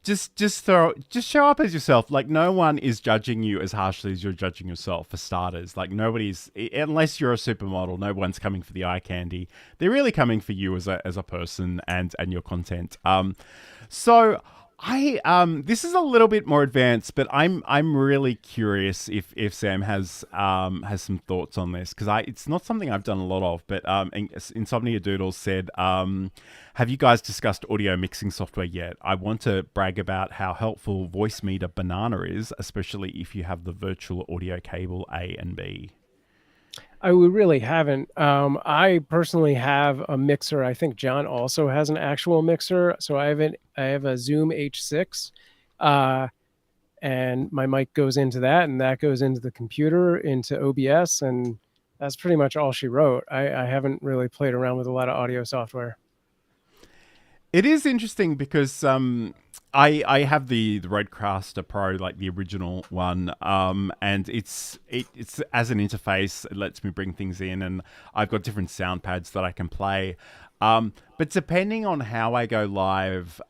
just show up as yourself. Like, no one is judging you as harshly as you're judging yourself, for starters. Like, nobody's, unless you're a supermodel, no one's coming for the eye candy. They're really coming for you as a person and your content. So this is a little bit more advanced, but I'm really curious if Sam has some thoughts on this, because it's not something I've done a lot of. But Insomnia Doodles said, have you guys discussed audio mixing software yet? I want to brag about how helpful Voice Meter Banana is, especially if you have the virtual audio cable A and B. We really haven't. I personally have a mixer. I think John also has an actual mixer. So I have a Zoom H6, and my mic goes into that, and that goes into the computer, into OBS, and that's pretty much all she wrote. I haven't really played around with a lot of audio software. It is interesting because I have the Rodecaster Pro, like the original one, and it's as an interface, it lets me bring things in, and I've got different sound pads that I can play. But depending on how I go live,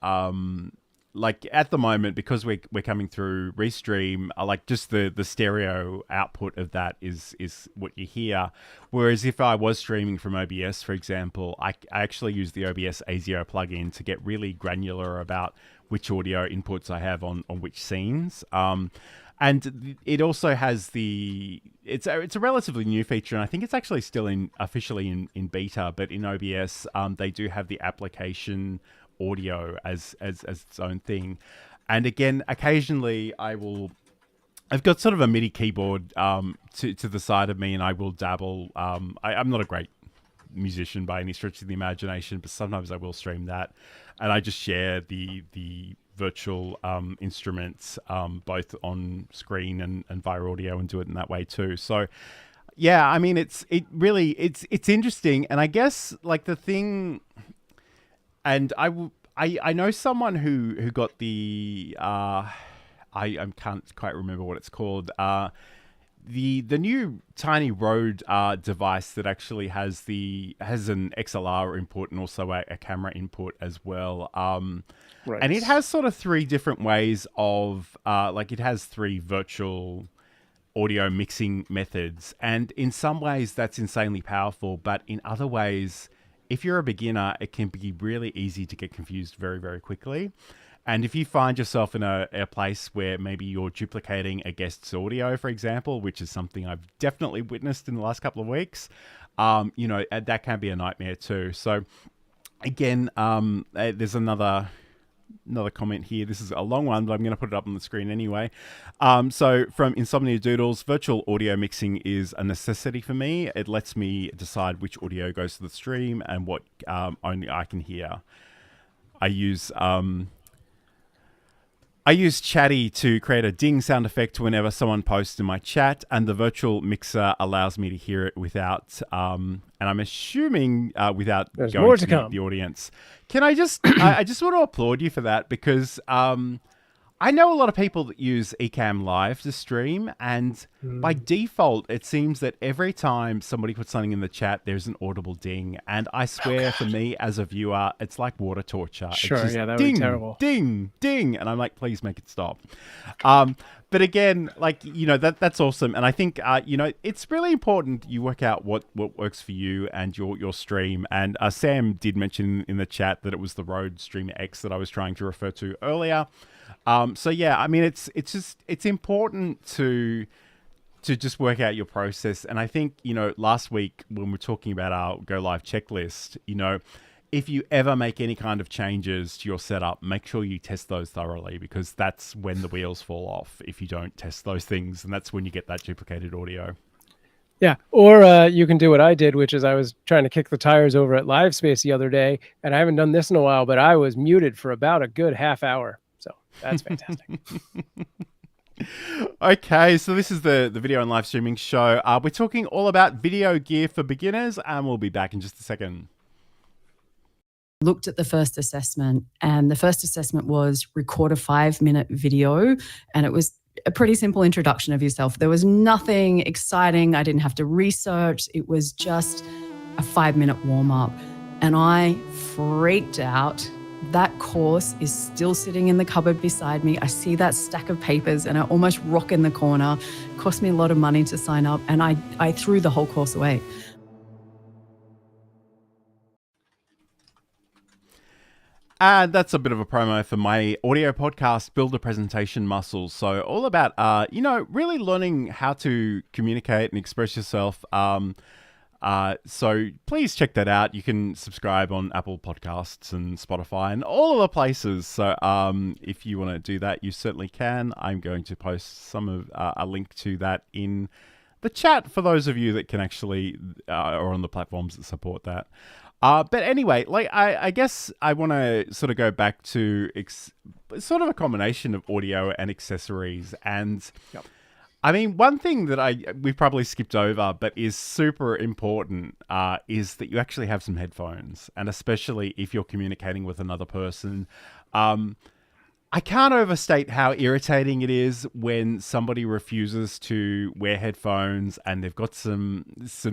like at the moment, because we're coming through Restream, like just the stereo output of that is what you hear. Whereas if I was streaming from OBS, for example, I actually use the OBS ASIO plugin to get really granular about which audio inputs I have on which scenes. And it also has it's a relatively new feature, and I think it's actually still officially in beta, but in OBS, they do have the application audio as its own thing. And again, occasionally I've got sort of a MIDI keyboard to the side of me, and I will dabble. I'm not a great musician by any stretch of the imagination, but sometimes I will stream that, and I just share the virtual instruments both on screen and via audio, and do it in that way too. So yeah, I mean, it's interesting. And I guess like the thing, and I know someone who got the I can't quite remember what it's called, the new tiny Rode device that actually has an XLR input and also a camera input as well. Right. And it has sort of 3 different ways of like it has 3 virtual audio mixing methods, and in some ways that's insanely powerful, but in other ways if you're a beginner, it can be really easy to get confused very, very quickly. And if you find yourself in a place where maybe you're duplicating a guest's audio, for example, which is something I've definitely witnessed in the last couple of weeks, that can be a nightmare too. So again, there's another comment here. This is a long one, but I'm going to put it up on the screen anyway. So from Insomnia Doodles, virtual audio mixing is a necessity for me. It lets me decide which audio goes to the stream and what only I can hear. I use Chatty to create a ding sound effect whenever someone posts in my chat, and the virtual mixer allows me to hear it without, and I'm assuming without There's going more to to come. the audience. Can I just, I just want to applaud you for that, because I know a lot of people that use Ecamm Live to stream, and by default, it seems that every time somebody puts something in the chat, there's an audible ding. And I swear, for me as a viewer, it's like water torture. Sure, it's just yeah, that would ding, be terrible. ding, ding. And I'm like, please make it stop. But again, like, that's awesome. And I think, it's really important you work out what works for you and your stream. And Sam did mention in the chat that it was the Rode Streamer X that I was trying to refer to earlier. So yeah, I mean, it's important to just work out your process. And I think, last week when we're talking about our Go Live checklist, if you ever make any kind of changes to your setup, make sure you test those thoroughly, because that's when the wheels fall off if you don't test those things. And that's when you get that duplicated audio. Yeah, or you can do what I did, which is I was trying to kick the tires over at Livespace the other day, and I haven't done this in a while, but I was muted for about a good half hour. So that's fantastic. Okay, so this is the video and live streaming show. We're talking all about video gear for beginners, and we'll be back in just a second. Looked at the first assessment, and the first assessment was record a 5-minute video, and it was a pretty simple introduction of yourself. There was nothing exciting. I didn't have to research. It was just a 5-minute warm-up, and I freaked out. That course is still sitting in the cupboard beside me. I see that stack of papers and I almost rock in the corner. It cost me a lot of money to sign up, and I threw the whole course away. And that's a bit of a promo for my audio podcast, Build a Presentation Muscles. So all about, really learning how to communicate and express yourself. So please check that out. You can subscribe on Apple Podcasts and Spotify and all of the places. So if you want to do that, you certainly can. I'm going to post a link to that in the chat for those of you that can actually are on the platforms that support that. But anyway, I guess I want to sort of go back to sort of a combination of audio and accessories. And Yep. I mean, one thing that we've probably skipped over, but is super important, is that you actually have some headphones, and especially if you're communicating with another person. I can't overstate how irritating it is when somebody refuses to wear headphones and they've got some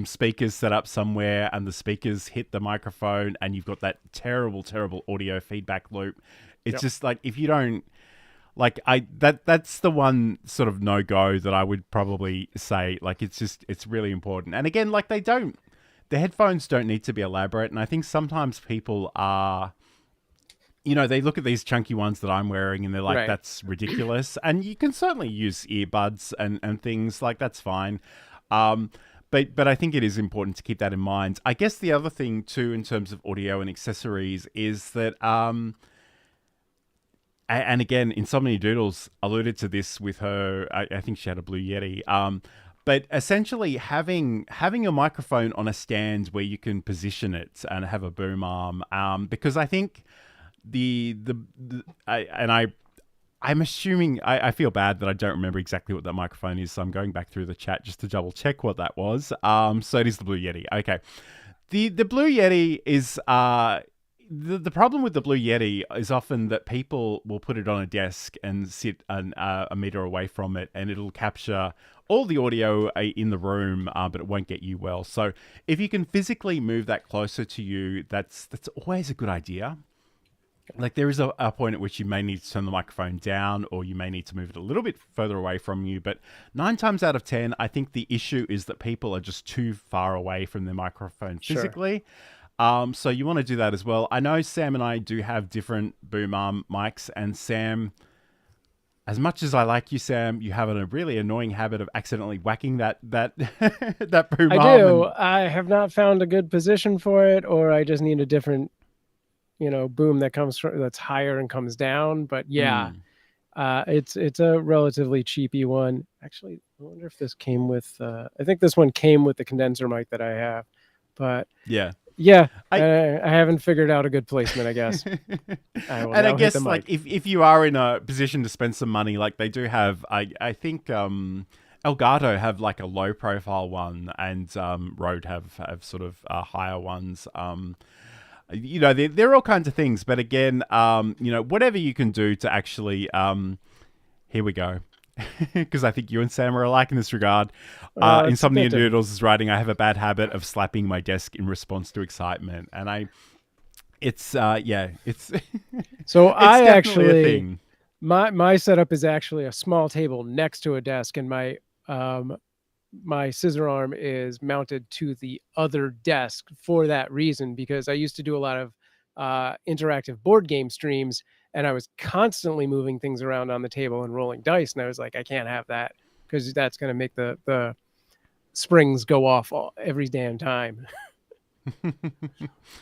speakers set up somewhere and the speakers hit the microphone and you've got that terrible, terrible audio feedback loop. It's just like, if you don't, that's the one sort of no-go that I would probably say. Like, it's really important. And again, the headphones don't need to be elaborate. And I think sometimes people are, they look at these chunky ones that I'm wearing and they're like, that's ridiculous. And you can certainly use earbuds and things, like, that's fine. But I think it is important to keep that in mind. I guess the other thing too, in terms of audio and accessories, is that, and again, Insomnia Doodles alluded to this with her, I think she had a Blue Yeti. But essentially having a microphone on a stand where you can position it and have a boom arm, because I think I'm assuming, I feel bad that I don't remember exactly what that microphone is, so I'm going back through the chat just to double check what that was. So it is the Blue Yeti. Okay. The Blue Yeti is, the problem with the Blue Yeti is often that people will put it on a desk and sit a meter away from it, and it'll capture all the audio in the room, but it won't get you well. So if you can physically move that closer to you, that's always a good idea. Like, there is a point at which you may need to turn the microphone down, or you may need to move it a little bit further away from you. But 9 times out of 10, I think the issue is that people are just too far away from their microphone physically. So you want to do that as well. I know Sam and I do have different boom arm mics, and Sam, as much as I like you, Sam, you have a really annoying habit of accidentally whacking that that boom I arm. do. I have not found a good position for it, or I just need a different, boom that comes from that's higher and comes down. But yeah, it's a relatively cheapy one. Actually, I wonder if this came with. I think this one came with the condenser mic that I have, but Yeah. I haven't figured out a good placement, I guess. I guess like if you are in a position to spend some money, like they do have, I think Elgato have like a low profile one, and Rode have sort of higher ones. There are all kinds of things, but again, whatever you can do to actually, here we go. Because I think you and Sam are alike in this regard. Insomnia Noodles is writing, I have a bad habit of slapping my desk in response to excitement. And it's so it's I definitely actually, a thing. my setup is actually a small table next to a desk, and my scissor arm is mounted to the other desk for that reason, because I used to do a lot of interactive board game streams, and I was constantly moving things around on the table and rolling dice, and I was like, I can't have that, because that's going to make the springs go off every damn time.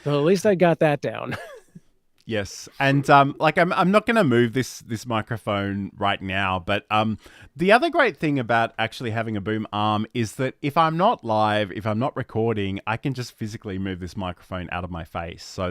So at least I got that down. Yes, and I'm not going to move this microphone right now, but the other great thing about actually having a boom arm is that if I'm not live, if I'm not recording, I can just physically move this microphone out of my face. So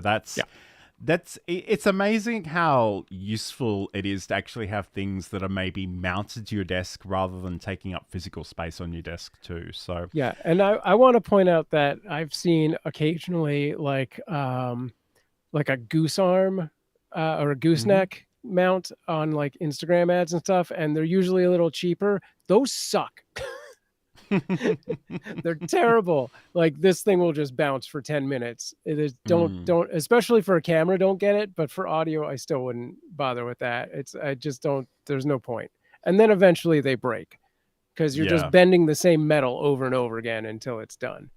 it's amazing how useful it is to actually have things that are maybe mounted to your desk rather than taking up physical space on your desk too. So yeah, and I want to point out that I've seen occasionally like a goose arm or a gooseneck mount on like Instagram ads and stuff, and they're usually a little cheaper. Those suck. They're terrible. Like, this thing will just bounce for 10 minutes. It is don't especially for a camera, don't get it, but for audio I still wouldn't bother with that. I just don't, there's no point. And then eventually they break, because you're just bending the same metal over and over again until it's done.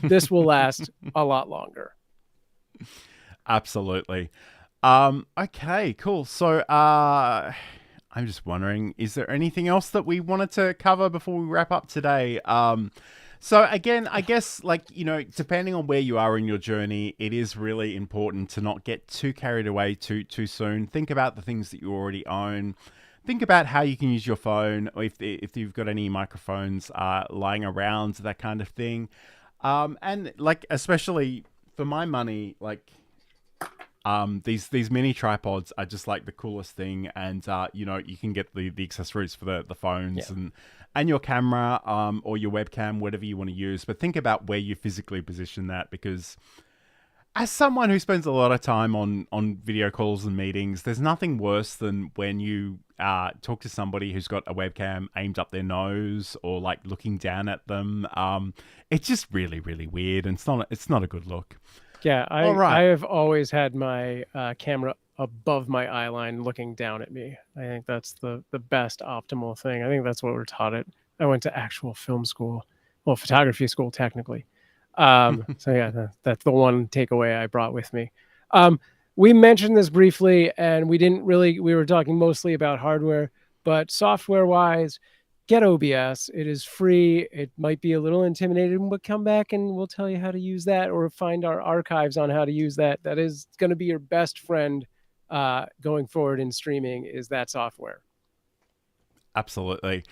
This will last a lot longer. Absolutely. Okay, cool. So I'm just wondering, is there anything else that we wanted to cover before we wrap up today? So again, I guess, depending on where you are in your journey, it is really important to not get too carried away too soon. Think about the things that you already own. Think about how you can use your phone, or if you've got any microphones lying around, that kind of thing. And especially for my money, these mini tripods are just like the coolest thing, and you can get the accessories for the phones and your camera or your webcam, whatever you want to use. But think about where you physically position that, because as someone who spends a lot of time on video calls and meetings, there's nothing worse than when you talk to somebody who's got a webcam aimed up their nose or looking down at them. It's just really, really weird, and it's not a good look. Yeah, I have always had my camera above my eye line looking down at me. I think that's the best optimal thing. I think that's what we're taught at. I went to actual film school, well, photography school technically. So yeah, that's the one takeaway I brought with me. We mentioned this briefly, and we were talking mostly about hardware, but software-wise, get OBS. It is free. It might be a little intimidating, but come back and we'll tell you how to use that, or find our archives on how to use that. That is going to be your best friend going forward in streaming, is that software. Absolutely.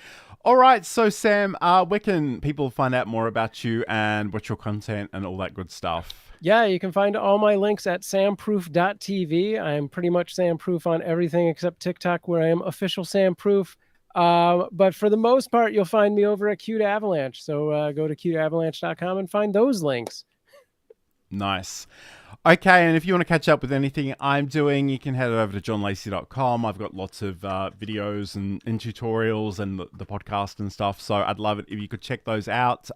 All right. So Sam, where can people find out more about you and what's your content and all that good stuff? Yeah, you can find all my links at samproof.tv. I'm pretty much Sam Proof on everything except TikTok, where I am official Sam Proof. But for the most part, you'll find me over at Cute Avalanche. So go to cuteavalanche.com and find those links. Nice. Okay, and if you want to catch up with anything I'm doing, you can head over to johnlacey.com. I've got lots of videos and tutorials and the podcast and stuff. So I'd love it if you could check those out.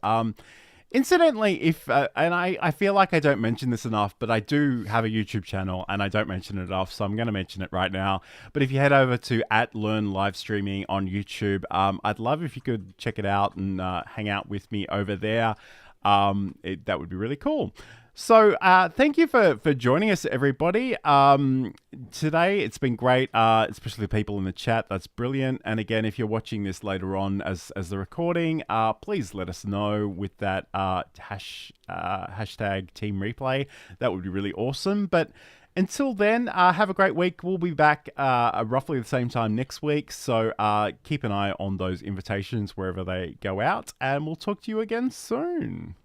Incidentally, and I feel like I don't mention this enough, but I do have a YouTube channel and I don't mention it enough, so I'm going to mention it right now. But if you head over to @LearnLivestreaming on YouTube, I'd love if you could check it out and hang out with me over there. that would be really cool. So thank you for joining us, everybody. Today, it's been great, especially the people in the chat. That's brilliant. And again, if you're watching this later on as the recording, please let us know with that hashtag Team Replay. That would be really awesome. But until then, have a great week. We'll be back roughly the same time next week. So keep an eye on those invitations wherever they go out. And we'll talk to you again soon.